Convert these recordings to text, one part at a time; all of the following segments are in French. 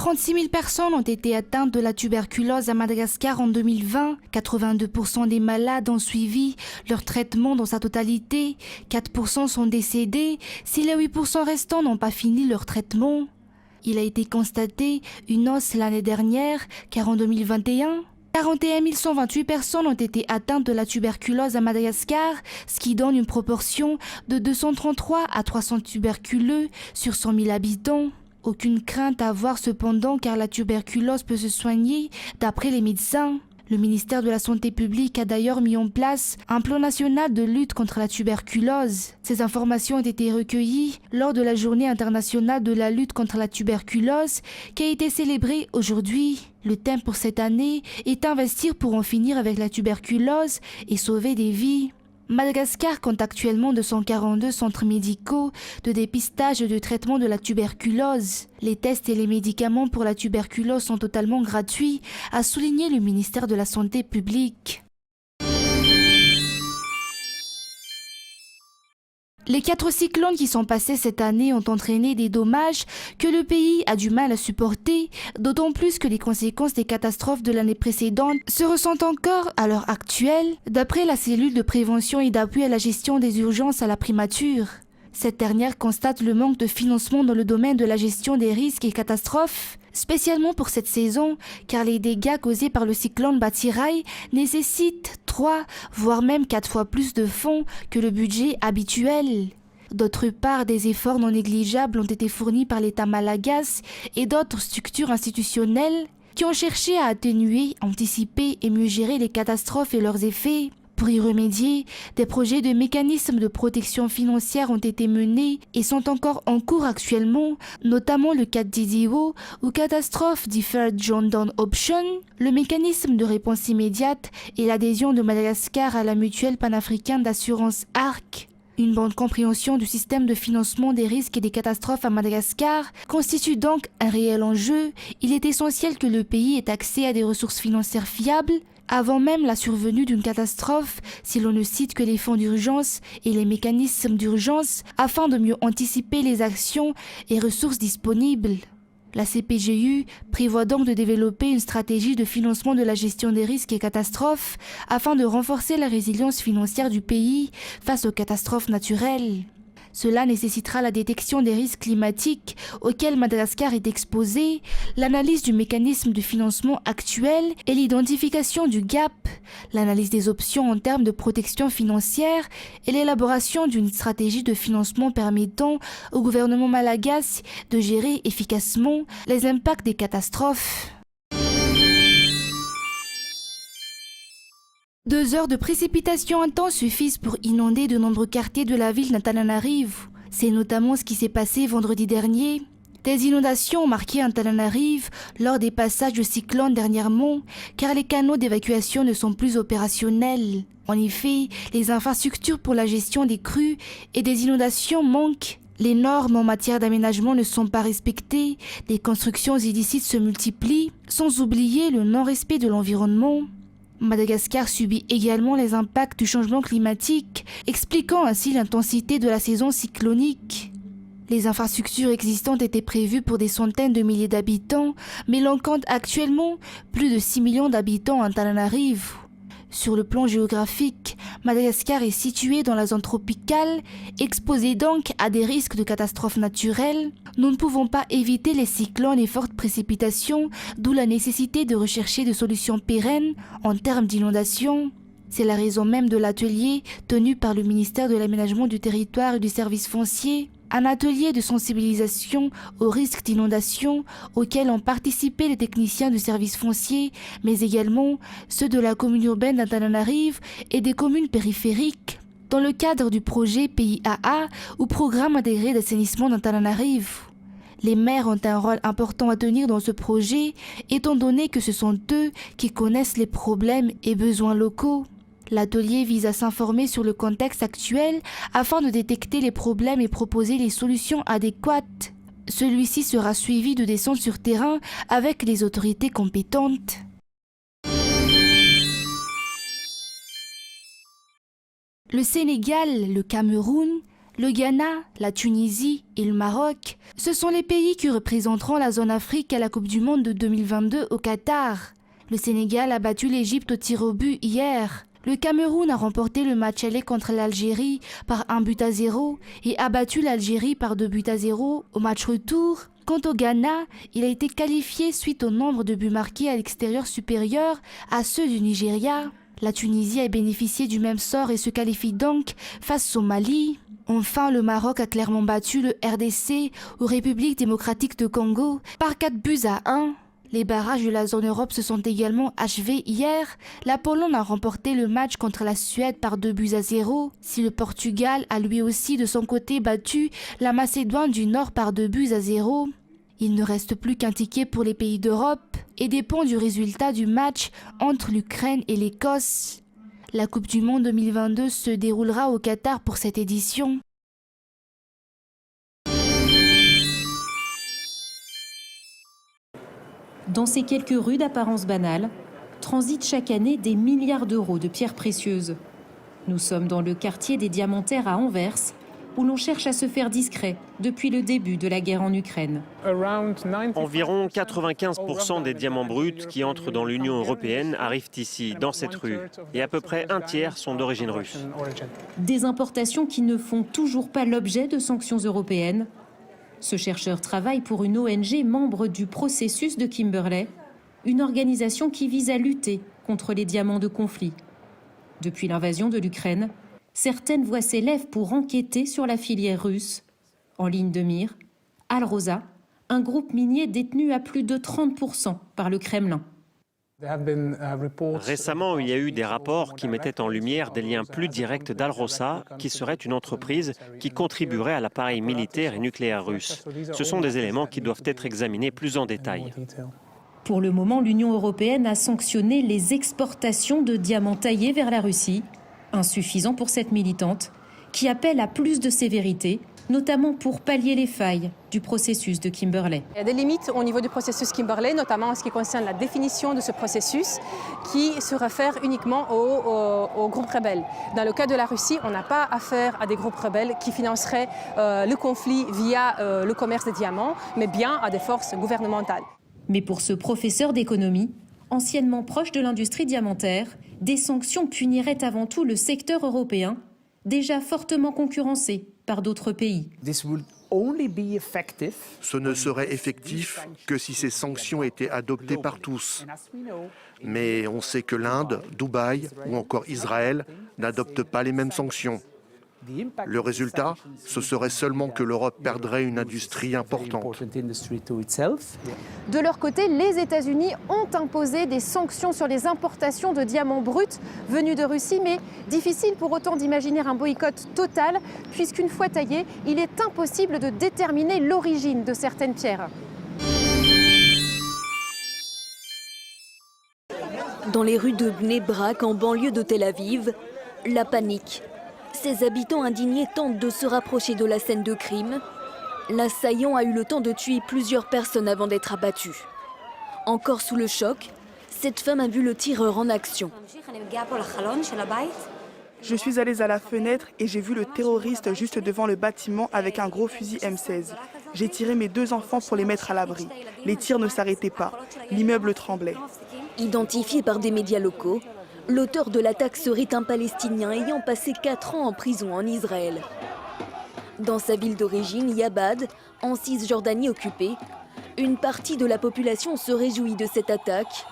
36 000 personnes ont été atteintes de la tuberculose à Madagascar en 2020. 82% des malades ont suivi leur traitement dans sa totalité. 4% sont décédés si les 8% restants n'ont pas fini leur traitement. Il a été constaté une hausse l'année dernière, car en 2021, 41 128 personnes ont été atteintes de la tuberculose à Madagascar, ce qui donne une proportion de 233 à 300 tuberculeux sur 100 000 habitants. Aucune crainte à avoir cependant, car la tuberculose peut se soigner d'après les médecins. Le ministère de la Santé publique a d'ailleurs mis en place un plan national de lutte contre la tuberculose. Ces informations ont été recueillies lors de la Journée internationale de la lutte contre la tuberculose qui a été célébrée aujourd'hui. Le thème pour cette année est investir pour en finir avec la tuberculose et sauver des vies. Madagascar compte actuellement 242 centres médicaux de dépistage et de traitement de la tuberculose. Les tests et les médicaments pour la tuberculose sont totalement gratuits, a souligné le ministère de la Santé publique. Les 4 cyclones qui sont passés cette année ont entraîné des dommages que le pays a du mal à supporter, d'autant plus que les conséquences des catastrophes de l'année précédente se ressentent encore à l'heure actuelle, d'après la cellule de prévention et d'appui à la gestion des urgences à la primature. Cette dernière constate le manque de financement dans le domaine de la gestion des risques et catastrophes, spécialement pour cette saison, car les dégâts causés par le cyclone Batirai nécessitent 3, voire même 4 fois plus de fonds que le budget habituel. D'autre part, des efforts non négligeables ont été fournis par l'État malagasy et d'autres structures institutionnelles qui ont cherché à atténuer, anticiper et mieux gérer les catastrophes et leurs effets. Pour y remédier, des projets de mécanismes de protection financière ont été menés et sont encore en cours actuellement, notamment le CADDIO ou Catastrophe Deferred Drawn Down Option, le mécanisme de réponse immédiate et l'adhésion de Madagascar à la mutuelle panafricaine d'assurance ARC. Une bonne compréhension du système de financement des risques et des catastrophes à Madagascar constitue donc un réel enjeu. Il est essentiel que le pays ait accès à des ressources financières fiables, avant même la survenue d'une catastrophe, si l'on ne cite que les fonds d'urgence et les mécanismes d'urgence, afin de mieux anticiper les actions et ressources disponibles. La CPGU prévoit donc de développer une stratégie de financement de la gestion des risques et catastrophes afin de renforcer la résilience financière du pays face aux catastrophes naturelles. Cela nécessitera la détection des risques climatiques auxquels Madagascar est exposé, l'analyse du mécanisme de financement actuel et l'identification du gap, l'analyse des options en termes de protection financière et l'élaboration d'une stratégie de financement permettant au gouvernement malagasy de gérer efficacement les impacts des catastrophes. 2 heures de précipitations intenses suffisent pour inonder de nombreux quartiers de la ville d'Antananarivo. C'est notamment ce qui s'est passé vendredi dernier. Des inondations ont marqué Antananarivo lors des passages de cyclones dernièrement, car les canaux d'évacuation ne sont plus opérationnels. En effet, les infrastructures pour la gestion des crues et des inondations manquent. Les normes en matière d'aménagement ne sont pas respectées, des constructions illicites se multiplient, sans oublier le non-respect de l'environnement. Madagascar subit également les impacts du changement climatique, expliquant ainsi l'intensité de la saison cyclonique. Les infrastructures existantes étaient prévues pour des centaines de milliers d'habitants, mais l'on compte actuellement plus de 6 millions d'habitants à Antananarivo. Sur le plan géographique, Madagascar est situé dans la zone tropicale, exposé donc à des risques de catastrophes naturelles. Nous ne pouvons pas éviter les cyclones et fortes précipitations, d'où la nécessité de rechercher des solutions pérennes en termes d'inondation. C'est la raison même de l'atelier tenu par le ministère de l'Aménagement du Territoire et du Service foncier. Un atelier de sensibilisation aux risques d'inondation auquel ont participé les techniciens du service foncier, mais également ceux de la commune urbaine d'Antananarivo et des communes périphériques, dans le cadre du projet PIAA ou Programme intégré d'assainissement d'Antananarivo. Les maires ont un rôle important à tenir dans ce projet, étant donné que ce sont eux qui connaissent les problèmes et besoins locaux. L'atelier vise à s'informer sur le contexte actuel afin de détecter les problèmes et proposer les solutions adéquates. Celui-ci sera suivi de descentes sur terrain avec les autorités compétentes. Le Sénégal, le Cameroun, Le Ghana, la Tunisie et le Maroc, ce sont les pays qui représenteront la zone Afrique à la Coupe du Monde de 2022 au Qatar. Le Sénégal a battu l'Égypte au tir au but hier. Le Cameroun a remporté le match aller contre l'Algérie par 1-0 et a battu l'Algérie par 2-0 au match retour. Quant au Ghana, il a été qualifié suite au nombre de buts marqués à l'extérieur supérieur à ceux du Nigeria. La Tunisie a bénéficié du même sort et se qualifie donc face au Mali. Enfin, le Maroc a clairement battu le RDC ou République démocratique de Congo par 4-1. Les barrages de la zone Europe se sont également achevés hier. La Pologne a remporté le match contre la Suède par 2-0. Si le Portugal a lui aussi de son côté battu la Macédoine du Nord par 2-0. Il ne reste plus qu'un ticket pour les pays d'Europe et dépend du résultat du match entre l'Ukraine et l'Écosse. La Coupe du Monde 2022 se déroulera au Qatar pour cette édition. Dans ces quelques rues d'apparence banale, transitent chaque année des milliards d'euros de pierres précieuses. Nous sommes dans le quartier des Diamantaires à Anvers, où l'on cherche à se faire discret depuis le début de la guerre en Ukraine. Environ 95% des diamants bruts qui entrent dans l'Union européenne arrivent ici, dans cette rue. Et à peu près un tiers sont d'origine russe. Des importations qui ne font toujours pas l'objet de sanctions européennes. Ce chercheur travaille pour une ONG membre du processus de Kimberley, une organisation qui vise à lutter contre les diamants de conflit. Depuis l'invasion de l'Ukraine, certaines voix s'élèvent pour enquêter sur la filière russe. En ligne de mire, Al-Rosa, un groupe minier détenu à plus de 30% par le Kremlin. Récemment, il y a eu des rapports qui mettaient en lumière des liens plus directs d'Al-Rosa, qui serait une entreprise qui contribuerait à l'appareil militaire et nucléaire russe. Ce sont des éléments qui doivent être examinés plus en détail. Pour le moment, l'Union européenne a sanctionné les exportations de diamants taillés vers la Russie, insuffisant pour cette militante, qui appelle à plus de sévérité, notamment pour pallier les failles du processus de Kimberley. Il y a des limites au niveau du processus Kimberley, notamment en ce qui concerne la définition de ce processus qui se réfère uniquement aux groupes rebelles. Dans le cas de la Russie, on n'a pas affaire à des groupes rebelles qui financeraient le conflit via le commerce des diamants, mais bien à des forces gouvernementales. Mais pour ce professeur d'économie, anciennement proche de l'industrie diamantaire, des sanctions puniraient avant tout le secteur européen, déjà fortement concurrencé par d'autres pays. Ce ne serait effectif que si ces sanctions étaient adoptées par tous. Mais on sait que l'Inde, Dubaï ou encore Israël n'adoptent pas les mêmes sanctions. Le résultat, ce serait seulement que l'Europe perdrait une industrie importante. De leur côté, les États-Unis ont imposé des sanctions sur les importations de diamants bruts venus de Russie, mais difficile pour autant d'imaginer un boycott total, puisqu'une fois taillés, il est impossible de déterminer l'origine de certaines pierres. Dans les rues de Bnei Brak, en banlieue de Tel Aviv, la panique. Ces habitants indignés tentent de se rapprocher de la scène de crime. L'assaillant a eu le temps de tuer plusieurs personnes avant d'être abattu. Encore sous le choc, cette femme a vu le tireur en action. Je suis allée à la fenêtre et j'ai vu le terroriste juste devant le bâtiment avec un gros fusil M16. J'ai tiré mes 2 enfants pour les mettre à l'abri. Les tirs ne s'arrêtaient pas. L'immeuble tremblait. Identifié par des médias locaux, l'auteur de l'attaque serait un Palestinien ayant passé 4 ans en prison en Israël. Dans sa ville d'origine, Yabad, en Cisjordanie occupée, une partie de la population se réjouit de cette attaque.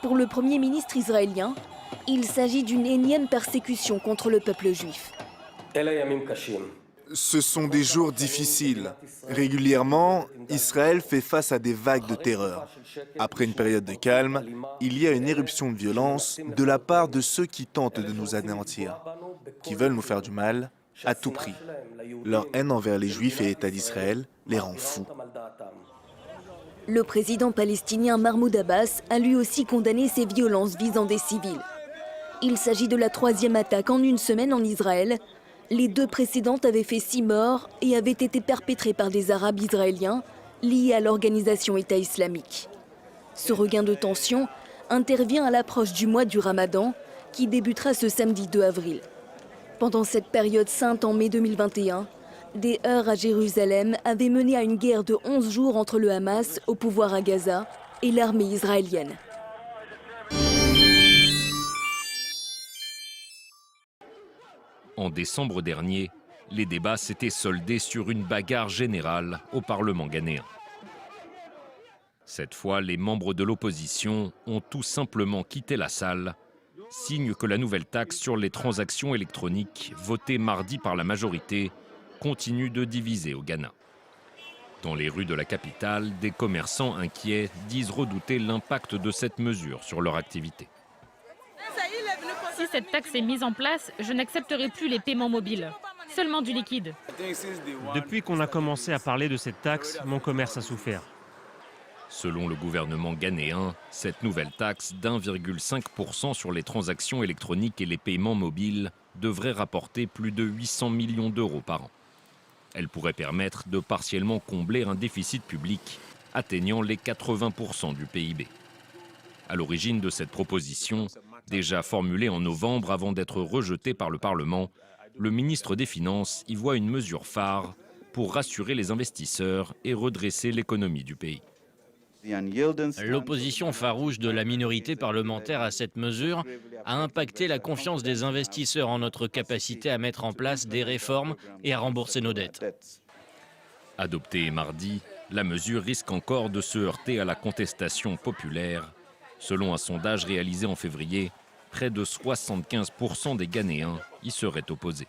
Pour le Premier ministre israélien, il s'agit d'une énième persécution contre le peuple juif. Ce sont des jours difficiles. Régulièrement, Israël fait face à des vagues de terreur. Après une période de calme, il y a une éruption de violence de la part de ceux qui tentent de nous anéantir, qui veulent nous faire du mal à tout prix. Leur haine envers les Juifs et l'État d'Israël les rend fous. Le président palestinien Mahmoud Abbas a lui aussi condamné ces violences visant des civils. Il s'agit de la 3e attaque en une semaine en Israël. Les 2 précédentes avaient fait 6 morts et avaient été perpétrées par des Arabes israéliens liés à l'organisation État islamique. Ce regain de tension intervient à l'approche du mois du Ramadan qui débutera ce samedi 2 avril. Pendant cette période sainte en mai 2021, des heurts à Jérusalem avaient mené à une guerre de 11 jours entre le Hamas, au pouvoir à Gaza, et l'armée israélienne. En décembre dernier, les débats s'étaient soldés sur une bagarre générale au Parlement ghanéen. Cette fois, les membres de l'opposition ont tout simplement quitté la salle, signe que la nouvelle taxe sur les transactions électroniques, votée mardi par la majorité, continue de diviser au Ghana. Dans les rues de la capitale, des commerçants inquiets disent redouter l'impact de cette mesure sur leur activité. Si cette taxe est mise en place, je n'accepterai plus les paiements mobiles, seulement du liquide. Depuis qu'on a commencé à parler de cette taxe, mon commerce a souffert. Selon le gouvernement ghanéen, cette nouvelle taxe d'1,5% sur les transactions électroniques et les paiements mobiles devrait rapporter plus de 800 millions d'euros par an. Elle pourrait permettre de partiellement combler un déficit public atteignant les 80% du PIB. À l'origine de cette proposition, déjà formulée en novembre avant d'être rejetée par le Parlement, le ministre des Finances y voit une mesure phare pour rassurer les investisseurs et redresser l'économie du pays. L'opposition farouche de la minorité parlementaire à cette mesure a impacté la confiance des investisseurs en notre capacité à mettre en place des réformes et à rembourser nos dettes. Adoptée mardi, la mesure risque encore de se heurter à la contestation populaire. Selon un sondage réalisé en février, près de 75% des Ghanéens y seraient opposés.